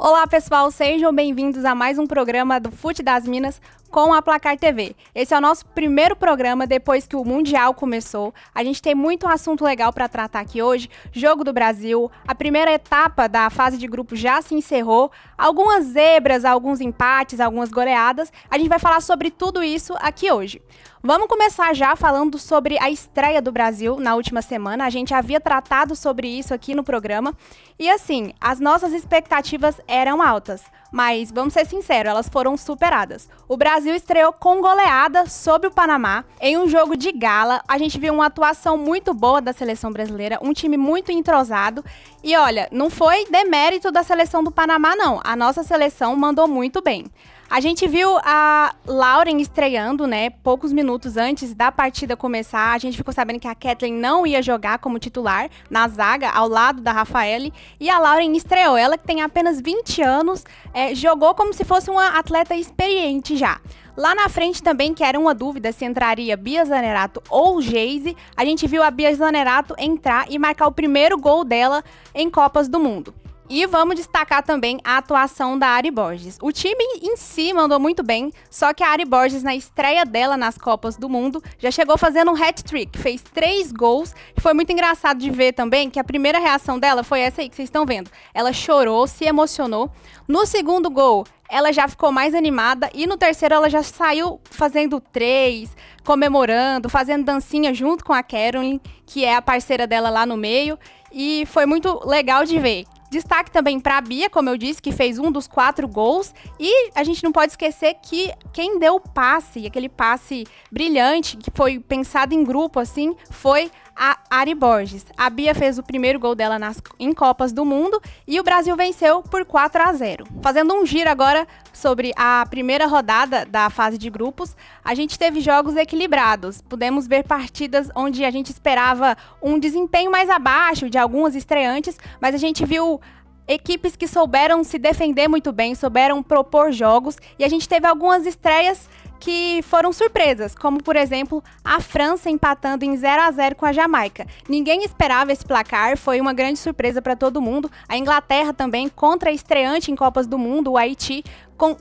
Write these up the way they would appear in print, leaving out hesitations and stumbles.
Olá pessoal, sejam bem-vindos a mais um programa do Fute das Minas com a Placar TV. Esse é o nosso primeiro programa depois que o Mundial começou. A gente tem muito assunto legal para tratar aqui hoje. Jogo do Brasil, a primeira etapa da fase de grupo já se encerrou. Algumas zebras, alguns empates, algumas goleadas. A gente vai falar sobre tudo isso aqui hoje. Vamos começar já falando sobre a estreia do Brasil na última semana. A gente havia tratado sobre isso aqui no programa. E assim, as nossas expectativas eram altas. Mas, vamos ser sinceros, elas foram superadas. O Brasil estreou com goleada sobre o Panamá. Em um jogo de gala, a gente viu uma atuação muito boa da seleção brasileira, um time muito entrosado. E olha, não foi demérito da seleção do Panamá, não. A nossa seleção mandou muito bem. A gente viu a Lauren estreando, né, poucos minutos antes da partida começar. A gente ficou sabendo que a Kathleen não ia jogar como titular na zaga, ao lado da Rafaele. E a Lauren estreou. Ela, que tem apenas 20 anos, jogou como se fosse uma atleta experiente já. Lá na frente também, que era uma dúvida se entraria Bia Zanerato ou Geise, a gente viu a Bia Zanerato entrar e marcar o primeiro gol dela em Copas do Mundo. E vamos destacar também a atuação da Ari Borges. O time em si mandou muito bem, só que a Ari Borges, na estreia dela nas Copas do Mundo, já chegou fazendo um hat-trick, fez 3 gols. E foi muito engraçado de ver também que a primeira reação dela foi essa aí que vocês estão vendo. Ela chorou, se emocionou. No segundo gol, ela já ficou mais animada e no terceiro ela já saiu fazendo 3, comemorando, fazendo dancinha junto com a Caroline, que é a parceira dela lá no meio. E foi muito legal de ver. Destaque também para a Bia, como eu disse, que fez um dos 4 gols. E a gente não pode esquecer que quem deu o passe, aquele passe brilhante, que foi pensado em grupo, assim, foi a Ari Borges. A Bia fez o primeiro gol dela em Copas do Mundo e o Brasil venceu por 4-0. Fazendo um giro agora sobre a primeira rodada da fase de grupos, a gente teve jogos equilibrados. Pudemos ver partidas onde a gente esperava um desempenho mais abaixo de algumas estreantes, mas a gente viu equipes que souberam se defender muito bem, souberam propor jogos, e a gente teve algumas estreias que foram surpresas, como, por exemplo, a França empatando em 0-0 com a Jamaica. Ninguém esperava esse placar, foi uma grande surpresa para todo mundo. A Inglaterra também, contra a estreante em Copas do Mundo, o Haiti,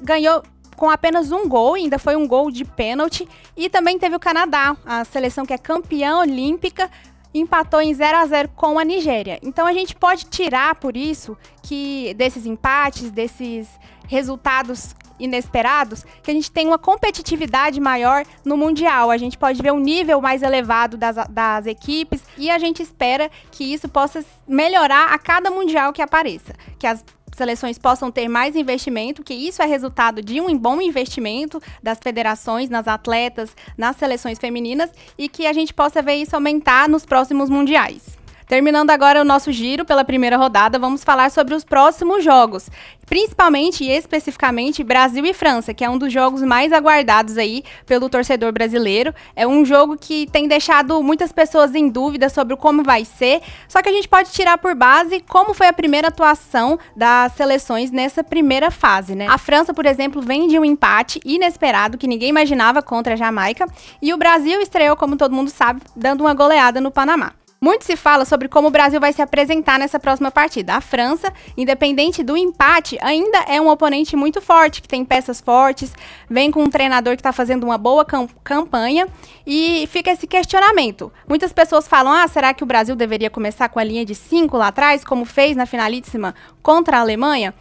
ganhou com apenas um gol, ainda foi um gol de pênalti. E também teve o Canadá, a seleção que é campeã olímpica, empatou em 0-0 com a Nigéria. Então a gente pode tirar por isso que desses empates, desses resultados inesperados, que a gente tem uma competitividade maior no Mundial. A gente pode ver um nível mais elevado das equipes e a gente espera que isso possa melhorar a cada Mundial que apareça. Que as seleções possam ter mais investimento, que isso é resultado de um bom investimento das federações, nas atletas, nas seleções femininas, e que a gente possa ver isso aumentar nos próximos mundiais. Terminando agora o nosso giro pela primeira rodada, vamos falar sobre os próximos jogos. Principalmente e especificamente Brasil e França, que é um dos jogos mais aguardados aí pelo torcedor brasileiro. É um jogo que tem deixado muitas pessoas em dúvida sobre como vai ser, só que a gente pode tirar por base como foi a primeira atuação das seleções nessa primeira fase, né? A França, por exemplo, vem de um empate inesperado que ninguém imaginava contra a Jamaica, e o Brasil estreou, como todo mundo sabe, dando uma goleada no Panamá. Muito se fala sobre como o Brasil vai se apresentar nessa próxima partida. A França, independente do empate, ainda é um oponente muito forte, que tem peças fortes, vem com um treinador que está fazendo uma boa campanha, e fica esse questionamento. Muitas pessoas falam, será que o Brasil deveria começar com a linha de 5 lá atrás, como fez na finalíssima contra a Alemanha?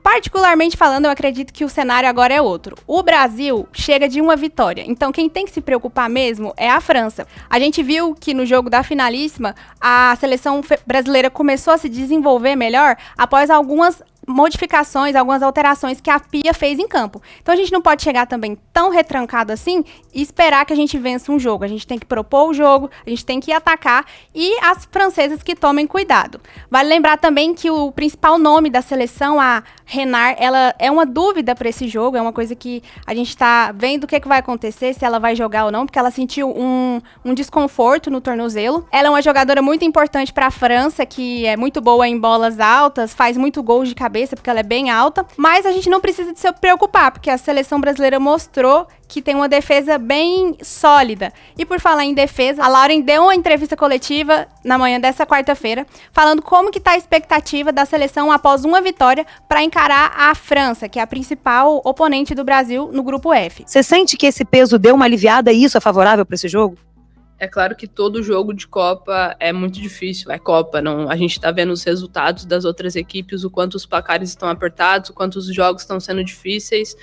Particularmente falando, eu acredito que o cenário agora é outro. O Brasil chega de uma vitória, então quem tem que se preocupar mesmo é a França. A gente viu que no jogo da finalíssima, a seleção brasileira começou a se desenvolver melhor após algumas modificações, algumas alterações que a Pia fez em campo. Então a gente não pode chegar também tão retrancado assim e esperar que a gente vença um jogo. A gente tem que propor o jogo, a gente tem que atacar, e as francesas que tomem cuidado. Vale lembrar também que o principal nome da seleção, a Renard, ela é uma dúvida para esse jogo, é uma coisa que a gente está vendo o que vai acontecer, se ela vai jogar ou não, porque ela sentiu um desconforto no tornozelo. Ela é uma jogadora muito importante para a França, que é muito boa em bolas altas, faz muito gols de cabeça, cabeça, porque ela é bem alta, mas a gente não precisa de se preocupar, porque a seleção brasileira mostrou que tem uma defesa bem sólida. E por falar em defesa, a Lauren deu uma entrevista coletiva na manhã dessa quarta-feira, falando como que tá a expectativa da seleção após uma vitória para encarar a França, que é a principal oponente do Brasil no grupo F. Você sente que esse peso deu uma aliviada e isso é favorável para esse jogo? É claro que todo jogo de Copa é muito difícil, é Copa, não, a gente tá vendo os resultados das outras equipes, o quanto os placares estão apertados, o quanto os jogos estão sendo difíceis,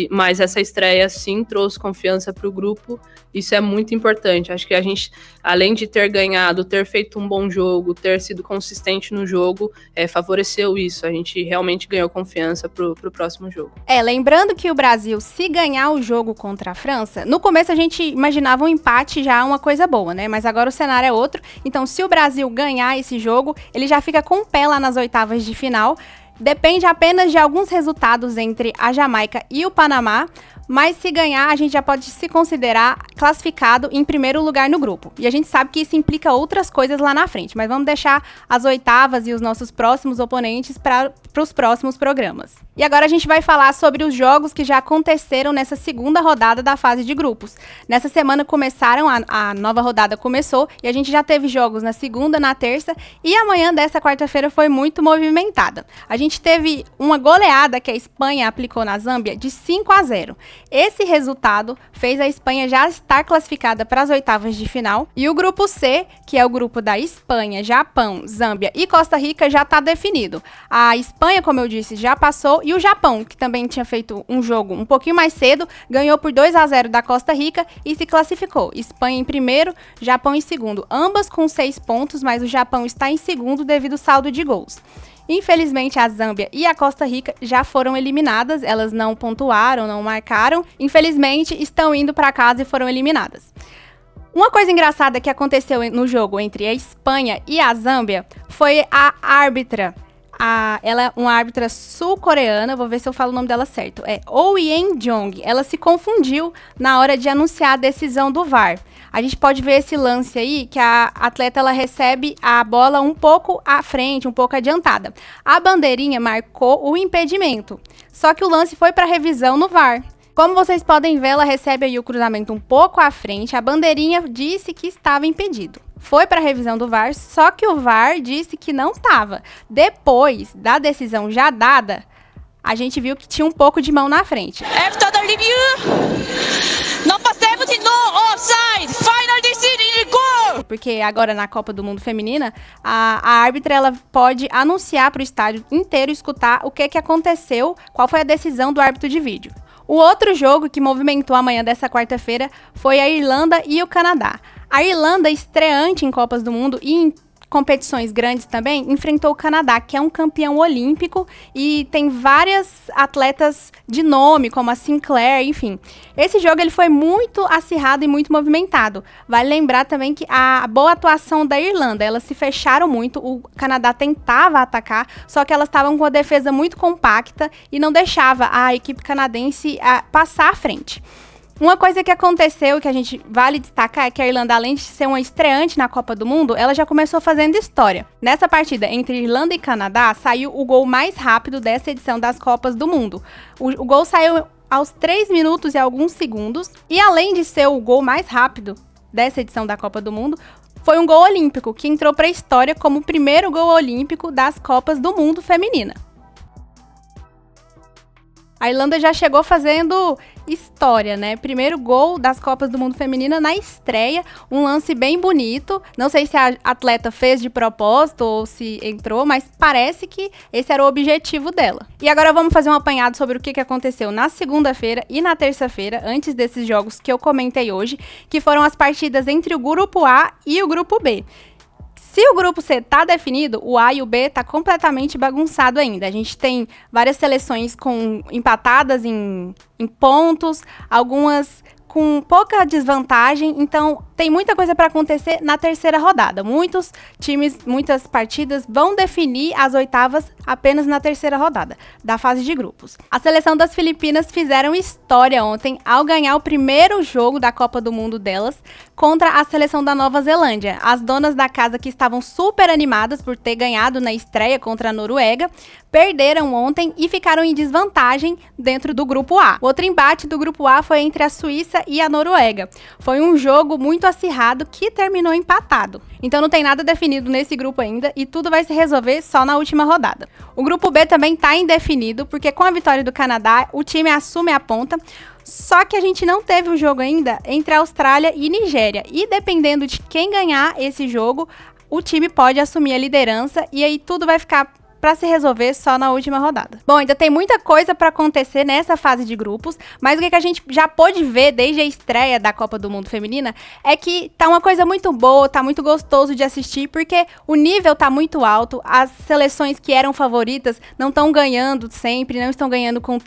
mas essa estreia sim trouxe confiança para o grupo, isso é muito importante. Acho que a gente, além de ter ganhado, ter feito um bom jogo, ter sido consistente no jogo, favoreceu isso, a gente realmente ganhou confiança pro próximo jogo. Lembrando que o Brasil, se ganhar o jogo contra a França, no começo a gente imaginava um empate já uma coisa boa, né? Mas agora o cenário é outro, então se o Brasil ganhar esse jogo, ele já fica com o pé lá nas oitavas de final. Depende apenas de alguns resultados entre a Jamaica e o Panamá, mas se ganhar, a gente já pode se considerar classificado em primeiro lugar no grupo. E a gente sabe que isso implica outras coisas lá na frente, mas vamos deixar as oitavas e os nossos próximos oponentes para os próximos programas. E agora a gente vai falar sobre os jogos que já aconteceram nessa segunda rodada da fase de grupos. Nessa semana começaram, a nova rodada começou, e a gente já teve jogos na segunda, na terça, e amanhã dessa quarta-feira foi muito movimentada. A gente teve uma goleada que a Espanha aplicou na Zâmbia de 5-0. Esse resultado fez a Espanha já estar classificada para as oitavas de final, e o grupo C, que é o grupo da Espanha, Japão, Zâmbia e Costa Rica, já está definido. A Espanha, como eu disse, já passou, e o Japão, que também tinha feito um jogo um pouquinho mais cedo, ganhou por 2-0 da Costa Rica e se classificou. Espanha em primeiro, Japão em segundo, ambas com 6 pontos, mas o Japão está em segundo devido ao saldo de gols. Infelizmente, a Zâmbia e a Costa Rica já foram eliminadas, elas não pontuaram, não marcaram. Infelizmente, estão indo para casa e foram eliminadas. Uma coisa engraçada que aconteceu no jogo entre a Espanha e a Zâmbia foi a árbitra. Ela é uma árbitra sul-coreana, vou ver se eu falo o nome dela certo. É Oh Yen-jong. Ela se confundiu na hora de anunciar a decisão do VAR. A gente pode ver esse lance aí, que a atleta ela recebe a bola um pouco à frente, um pouco adiantada. A bandeirinha marcou o impedimento, só que o lance foi para revisão no VAR. Como vocês podem ver, ela recebe aí o cruzamento um pouco à frente, a bandeirinha disse que estava impedido. Foi para a revisão do VAR, só que o VAR disse que não estava. Depois da decisão já dada, a gente viu que tinha um pouco de mão na frente. After the review, number 17, no offside, final decision, goal! Porque agora na Copa do Mundo Feminina, a árbitra ela pode anunciar para o estádio inteiro escutar o que aconteceu, qual foi a decisão do árbitro de vídeo. O outro jogo que movimentou a manhã dessa quarta-feira foi a Irlanda e o Canadá. A Irlanda, estreante em Copas do Mundo e em competições grandes também, enfrentou o Canadá, que é um campeão olímpico e tem várias atletas de nome, como a Sinclair, enfim. Esse jogo ele foi muito acirrado e muito movimentado. Vale lembrar também que a boa atuação da Irlanda, elas se fecharam muito, o Canadá tentava atacar, só que elas estavam com a defesa muito compacta e não deixava a equipe canadense passar à frente. Uma coisa que aconteceu, que a gente vale destacar, é que a Irlanda, além de ser uma estreante na Copa do Mundo, ela já começou fazendo história. Nessa partida entre Irlanda e Canadá, saiu o gol mais rápido dessa edição das Copas do Mundo. O gol saiu aos 3 minutos e alguns segundos, e além de ser o gol mais rápido dessa edição da Copa do Mundo, foi um gol olímpico, que entrou para a história como o primeiro gol olímpico das Copas do Mundo feminina. A Irlanda já chegou fazendo história, né? Primeiro gol das Copas do Mundo Feminina na estreia, um lance bem bonito. Não sei se a atleta fez de propósito ou se entrou, mas parece que esse era o objetivo dela. E agora vamos fazer um apanhado sobre o que aconteceu na segunda-feira e na terça-feira, antes desses jogos que eu comentei hoje, que foram as partidas entre o grupo A e o grupo B. Se o grupo C está definido, o A e o B está completamente bagunçado ainda. A gente tem várias seleções empatadas em pontos, algumas com pouca desvantagem. Então, tem muita coisa para acontecer na terceira rodada. Muitos times, muitas partidas vão definir as oitavas apenas na terceira rodada da fase de grupos. A seleção das Filipinas fizeram história ontem ao ganhar o primeiro jogo da Copa do Mundo delas contra a seleção da Nova Zelândia. As donas da casa, que estavam super animadas por ter ganhado na estreia contra a Noruega, perderam ontem e ficaram em desvantagem dentro do grupo A. O outro embate do grupo A foi entre a Suíça e a Noruega. Foi um jogo muito acirrado que terminou empatado. Então não tem nada definido nesse grupo ainda e tudo vai se resolver só na última rodada. O grupo B também está indefinido, porque com a vitória do Canadá, o time assume a ponta. Só que a gente não teve o jogo ainda entre a Austrália e Nigéria. E dependendo de quem ganhar esse jogo, o time pode assumir a liderança e aí tudo vai ficar para se resolver só na última rodada. Bom, ainda tem muita coisa para acontecer nessa fase de grupos, mas o que a gente já pôde ver desde a estreia da Copa do Mundo Feminina é que tá uma coisa muito boa, tá muito gostoso de assistir, porque o nível tá muito alto, as seleções que eram favoritas não estão ganhando sempre, não estão ganhando com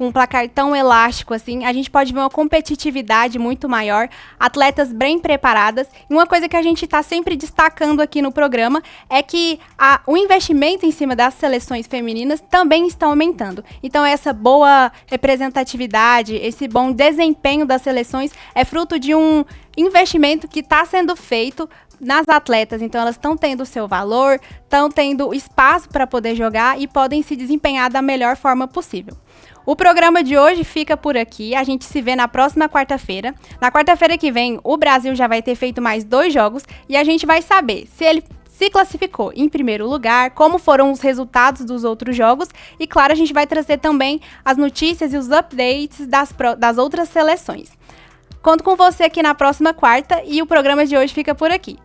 um placar tão elástico assim. A gente pode ver uma competitividade muito maior, atletas bem preparadas, e uma coisa que a gente tá sempre destacando aqui no programa é que o investimento em cima das seleções femininas também estão aumentando. Então essa boa representatividade, esse bom desempenho das seleções é fruto de um investimento que está sendo feito nas atletas. Então elas estão tendo o seu valor, estão tendo espaço para poder jogar e podem se desempenhar da melhor forma possível. O programa de hoje fica por aqui, a gente se vê na próxima quarta-feira. Na quarta-feira que vem, o Brasil já vai ter feito mais 2 jogos e a gente vai saber se ele se classificou em primeiro lugar, como foram os resultados dos outros jogos e, claro, a gente vai trazer também as notícias e os updates das outras seleções. Conto com você aqui na próxima quarta e o programa de hoje fica por aqui.